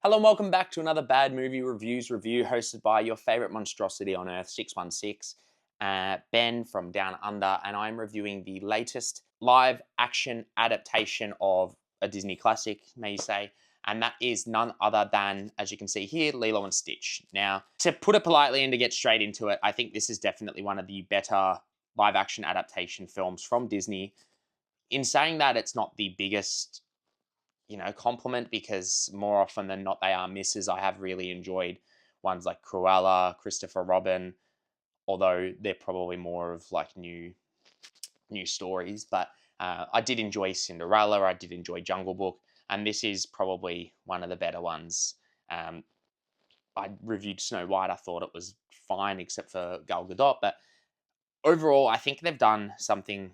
Hello and welcome back to another Bad Movie Reviews review hosted by your favourite monstrosity on earth, 616, Ben from Down Under, and I'm reviewing the latest live action adaptation of a Disney classic, may you say, and that is none other than, as you can see here, Lilo and Stitch. Now, to put it politely and to get straight into it, I think this is definitely one of the better live action adaptation films from Disney. In saying that, it's not the biggest compliment, because more often than not they are misses. I have really enjoyed ones like Cruella, Christopher Robin, although they're probably more of like new stories. But I did enjoy Cinderella. I did enjoy Jungle Book, and this is probably one of the better ones. Um, I reviewed Snow White. I thought it was fine, except for Gal Gadot. But overall, I think they've done something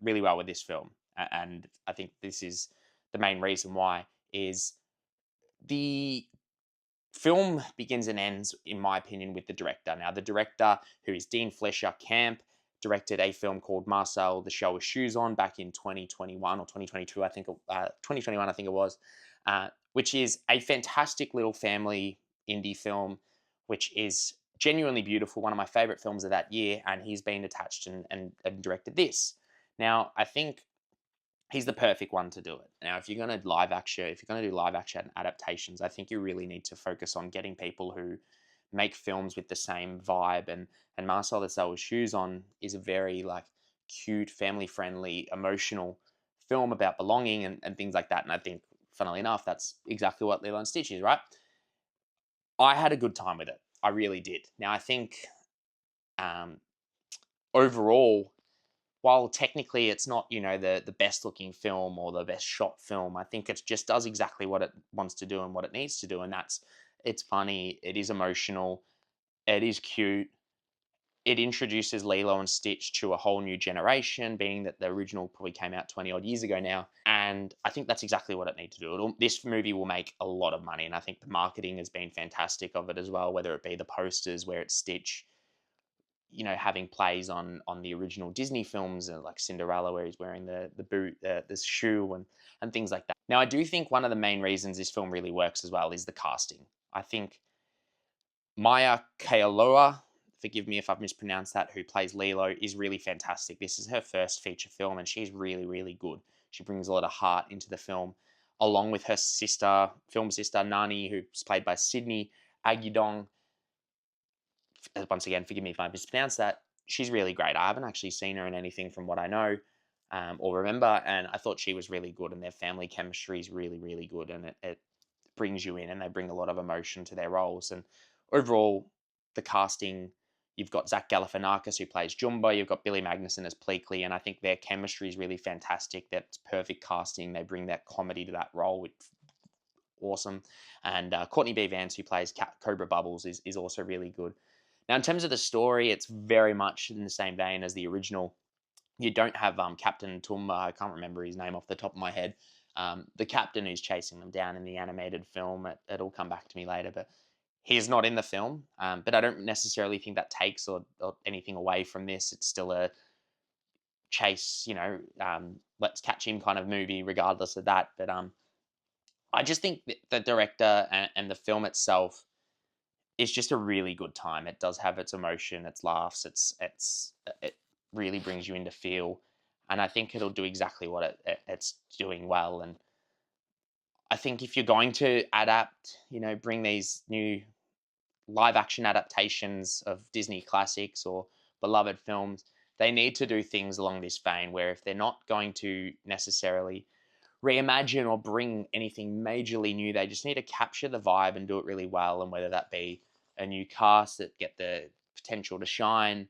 really well with this film, and I think this is the main reason why is the film begins and ends, in my opinion, with the director. Now, the director, who is Dean Fleischer Camp, directed a film called Marcel the Shell with Shoes On back in 2021 or 2022, 2021, I think it was, which is a fantastic little family indie film, which is genuinely beautiful, one of my favorite films of that year, and he's been attached and directed this. Now, I think he's the perfect one to do it. Now, if you're going to do live action adaptations, I think you really need to focus on getting people who make films with the same vibe. And Marcel the Shell with Shoes On is a very like cute, family friendly, emotional film about belonging and things like that. And I think, funnily enough, that's exactly what Lilo and Stitch is, right? I had a good time with it. I really did. Now, I think um, overall, while technically it's not, the best looking film or the best shot film, I think it just does exactly what it wants to do and what it needs to do. And that's, it's funny, it is emotional, it is cute, it introduces Lilo and Stitch to a whole new generation, being that the original probably came out 20 odd years ago now. And I think that's exactly what it needs to do. This movie will make a lot of money. And I think the marketing has been fantastic of it as well, whether it be the posters where it's Stitch, having plays on the original Disney films, like Cinderella, where he's wearing the boot, the shoe, and things like that. Now, I do think one of the main reasons this film really works as well is the casting. I think Maya Kealoha, forgive me if I've mispronounced that, who plays Lilo, is really fantastic. This is her first feature film, and she's really, really good. She brings a lot of heart into the film, along with her film sister Nani, who's played by Sydney Agudong. Once again, forgive me if I mispronounce that. She's really great. I haven't actually seen her in anything from what I know or remember, and I thought she was really good. And their family chemistry is really, really good, and it brings you in, and they bring a lot of emotion to their roles. And overall, the casting, you've got Zach Galifianakis who plays Jumbo, you've got Billy Magnussen as Pleakley, and I think their chemistry is really fantastic. That's perfect casting. They bring that comedy to that role, which awesome. And Courtney B. Vance, who plays Cobra Bubbles, is also really good. Now, in terms of the story, it's very much in the same vein as the original. You don't have Captain Tumba. I can't remember his name off the top of my head. The captain who's chasing them down in the animated film. It'll come back to me later, but he's not in the film. But I don't necessarily think that takes or anything away from this. It's still a chase, let's catch him kind of movie, regardless of that. But I just think that the director and the film itself, it's just a really good time. It does have its emotion, its laughs, it really brings you into feel, and I think it'll do exactly what it's doing well. And I think if you're going to adapt, bring these new live action adaptations of Disney classics or beloved films, they need to do things along this vein where if they're not going to necessarily reimagine or bring anything majorly new, they just need to capture the vibe and do it really well. And whether that be a new cast that get the potential to shine,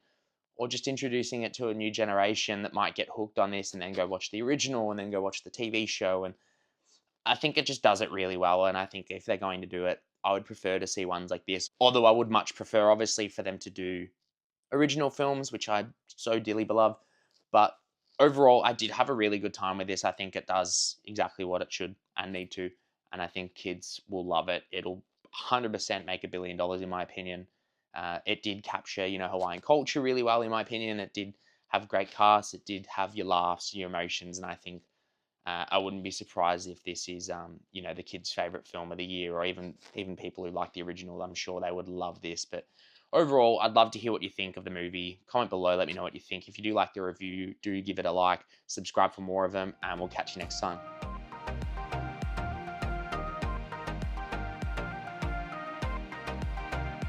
or just introducing it to a new generation that might get hooked on this and then go watch the original and then go watch the TV show. And I think it just does it really well. And I think if they're going to do it, I would prefer to see ones like this. Although I would much prefer, obviously, for them to do original films, which I so dearly beloved. But overall, I did have a really good time with this. I think it does exactly what it should and need to. And I think kids will love it. It'll 100% make $1 billion, in my opinion. It did capture, Hawaiian culture really well, in my opinion. It did have great cast. It did have your laughs, your emotions. And I think I wouldn't be surprised if this is, you know, the kids' favorite film of the year, or even people who like the original. I'm sure they would love this. But overall, I'd love to hear what you think of the movie. Comment below, let me know what you think. If you do like the review, do give it a like, subscribe for more of them, and we'll catch you next time.